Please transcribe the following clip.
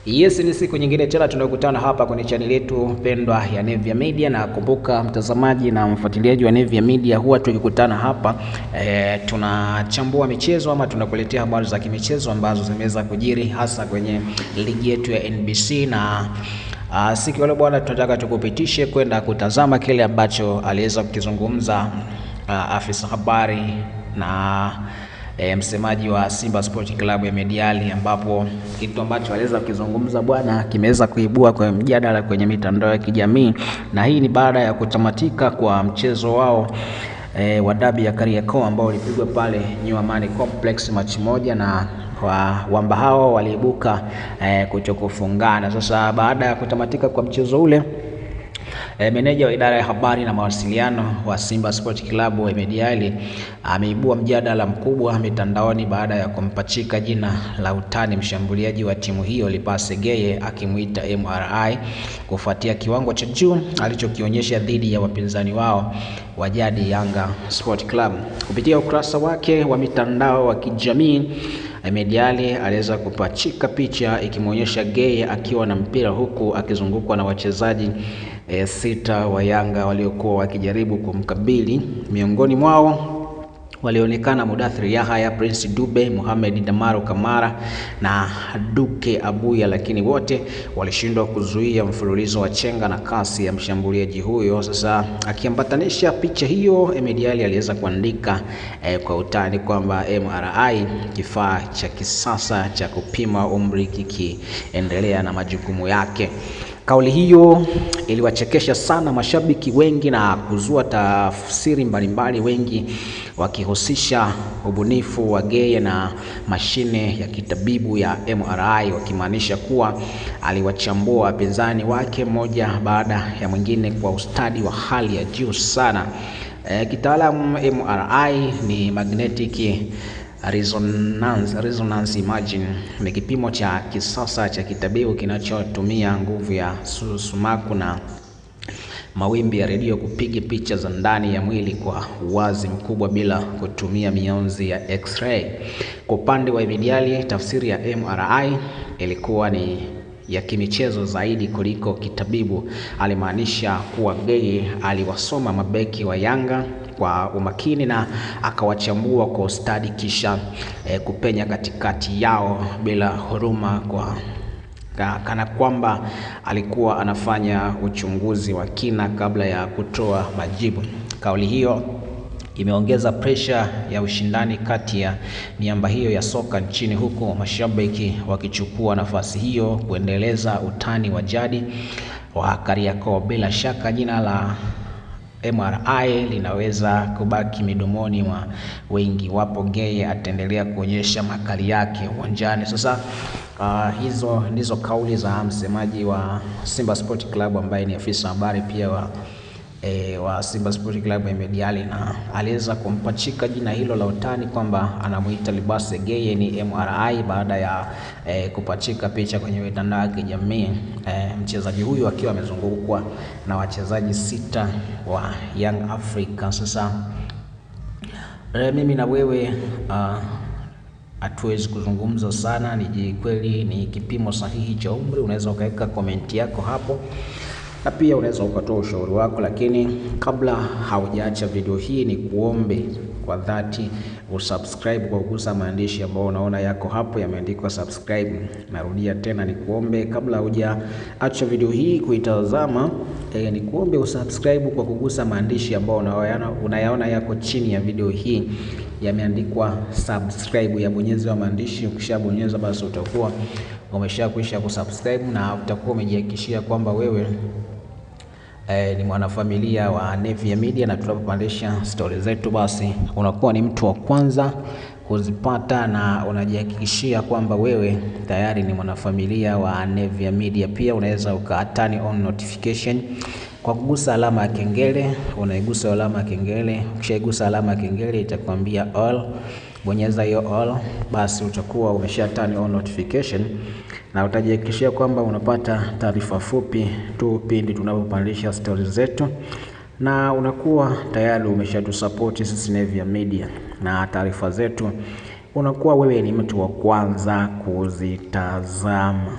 Yes, ni siku nyingine tena tunakutana hapa kwenye channel yetu pendwa ya Nevia Media, na kumbuka mtazamaji na mfuatiliaji wa Nevia Media, huwa tukikutana hapa tunachambua michezo ama tunakuletea habari za kimichezo ambazo zimeweza kujiri hasa kwenye ligi yetu ya NBC, na siku ya leo bwana, tunataka tukupitishe kwenda kutazama kile ambacho aliweza kukizungumza afisa habari na msemaji wa Simba Sport Club Ahmed Ally, ambapo kitu ambacho aliweza kukizungumza bwana kimeweza kuibua kwa mjadala kwenye mitandao ya kijamii, na hii ni baada ya kutamatika kwa mchezo wao wa dabi ya Kariakoo ambao ulipigwa pale New Amani Complex Machi moja, na wamba hao waliibuka kutokufungana. Sasa baada ya kutamatika kwa mchezo ule, meneja wa idara ya habari na mawasiliano wa Simba Sport Club Ahmed Ally ameibua mjadala mkubwa mitandaoni baada ya kumpachika jina la utani mshambuliaji wa timu hiyo Lipase Geye, akimuita MRI kufuatia kiwango cha juu alichokionyesha dhidi ya wapinzani wao wa jadi Yanga Sport Club. Kupitia ukurasa wake wa mitandao wa kijamii, Ahmed Ally aliweza kupachika picha ikimuonyesha Geye akiwa na mpira huku akizungukwa na wachezaji sita wa Yanga waliokuwa wakijaribu kumkabili. Miongoni mwao walionekana Mudathir Yahya, Prince Dube, Mohamed Damaro Kamara na Duke Abuya, lakini wote walishindwa kuzuia mfululizo wa chenga na kasi ya mshambuliaji huyo. Sasa akiambatanisha picha hiyo, Ahmed Ally aliweza kuandika kwa utani kwamba MRI, kifaa cha kisasa cha kupima umri, kikiendelea na majukumu yake. Kauli hiyo iliwachekesha sana mashabiki wengi na kuzua tafsiri mbalimbali, wengi wakihusisha ubunifu wa Geye na mashine ya kitabibu ya MRI, wakimaanisha kuwa aliwachambua wapinzani wake moja baada ya mwingine kwa ustadi wa hali ya juu sana. Kitaalamu, MRI ni magnetic resonance imaging, ni kipimo cha kisasa cha kitabibu kinachotumia nguvu ya sumaku na mawimbi ya redio kupiga picha za ndani ya mwili kwa uwazi mkubwa bila kutumia mionzi ya X-ray. Kwa upande wa Ahmed Ally, tafsiri ya MRI ilikuwa ni ya kimichezo zaidi kuliko kitabibu. Alimaanisha kuwa Geye aliwasoma mabeki wa Yanga kwa umakini na akawachambua kwa ustadi, kisha kupenya katikati yao bila huruma, kana kwamba alikuwa anafanya uchunguzi wa kina kabla ya kutoa majibu. Kauli hiyo imeongeza presha ya ushindani kati ya miamba hiyo ya soka nchini, huku mashabiki wakichukua nafasi hiyo kuendeleza utani wa jadi wa Kariakoo. Bila shaka jina la MRI linaweza kubaki midomoni mwa wengi wapo Geye ataendelea kuonyesha makali yake uwanjani. Sasa hizo ndizo kauli za msemaji wa Simba Sport Club ambaye ni afisa habari pia wa Simba Sport Club Ahmed Ally, na aliweza kumpachika jina hilo la utani kwamba anamuita Lipase Geye ni MRI baada ya kupachika picha kwenye mitandao ya kijamii, mchezaji huyu akiwa amezungukwa na wachezaji sita wa Young Africa. Sasa mimi na wewe hatuwezi kuzungumza sana, ni kweli ni kipimo sahihi cha umri. Unaweza ukaweka komenti yako hapo na pia unaweza ukatoa ushauri wako, lakini kabla haujaacha video hii ni kuombe kwa dhati usubscribe kwa kugusa maandishi ambayo unaona yako hapo yameandikwa subscribe. Narudia tena, ni kuombe kabla hujaacha video hii kuitazama, ni kuombe usubscribe kwa kugusa maandishi ambayo unayaona yako chini ya video hii yameandikwa subscribe. Yabonyeze wa maandishi, ukishabonyeza basi utakuwa umeshakwisha kusubscribe na utakuwa umejihakikishia kwamba wewe ni mwanafamilia wa Nevia Media, na tunapopandisha stories zetu basi unakuwa ni mtu wa kwanza kuzipata na unajihakikishia kwamba wewe tayari ni mwanafamilia wa Nevia Media. Pia unaweza ukatani on notification kwa kugusa alama ya kengele. Unaigusa alama ya kengele, ukishaigusa alama ya kengele itakwambia all. Bonyeza hiyo all, basi utakuwa umesha turn on notification na utajihakikishia kwamba unapata taarifa fupi tu pindi tunapopandisha stories zetu, na unakuwa tayari umeshatusupport sisi Nevia Media, na taarifa zetu unakuwa wewe ni mtu wa kwanza kuzitazama.